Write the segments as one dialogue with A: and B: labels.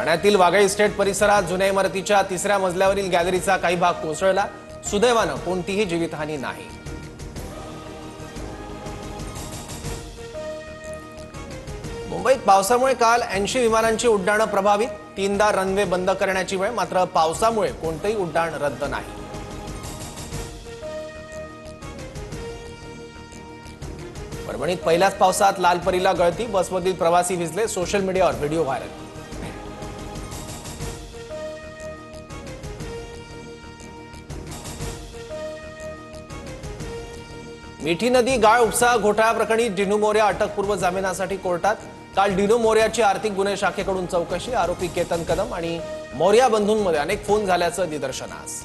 A: ठाण्यातील वाघाई इस्टेट परिसरात जुन्या इमारतीच्या तिसऱ्या मजल्यावरील गॅलरीचा काही भाग कोसळला। सुदैवाने कोणतीही जीवितहानी नाही। मुंबईत पावसामुळे काल 80 विमानांची उड्डाणे प्रभावित। 3दा रनवे बंद करण्याची वेळ, मात्र पावसामुळे कोणतेही उड्डाण रद्द नाही। परभणीत पहिल्याच पावसात लालपरीला गळती, बसमधील प्रवासी भिजले, सोशल मीडियावर व्हिडिओ व्हायरल। मिठी नदी गाळ उपसा घोटाळ्याप्रकरणी डिनू मोर्या अटकपूर्व जामिनासाठी कोर्टात। काल डिनू मोर्याची आर्थिक गुन्हे शाखेकडून चौकशी। आरोपी केतन कदम आणि मोर्या बंधूंमध्ये अनेक फोन झाल्याचं निदर्शनास।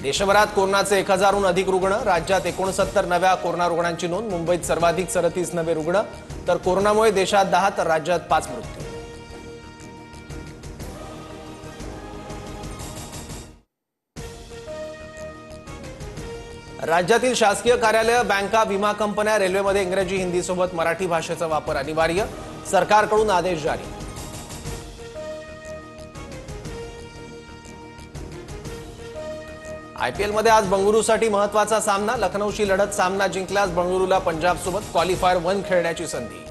A: देशभरात कोरोनाचे 1000हून अधिक रुग्ण। राज्यात 69 नव्या कोरोना रुग्णांची नोंद। मुंबईत सर्वाधिक 37 नवे रुग्ण, तर कोरोनामुळे देशात 10 तर राज्यात 5 मृत्यू। राज्यातील शासकीय कार्यालय, बँका, विमा कंपन्या, रेल्वेमध्ये इंग्रजी हिंदी सोबत मराठी भाषेचा वापर अनिवार्य। सरकारकडून आदेश जारी। आयपीएलमध्ये आज बंगळुरूसाठी महत्त्वाचा सामना। लखनौशी लढत सामना जिंकल्यास बंगळुरूला पंजाबसोबत क्वालिफायर 1 खेळण्याची संधी।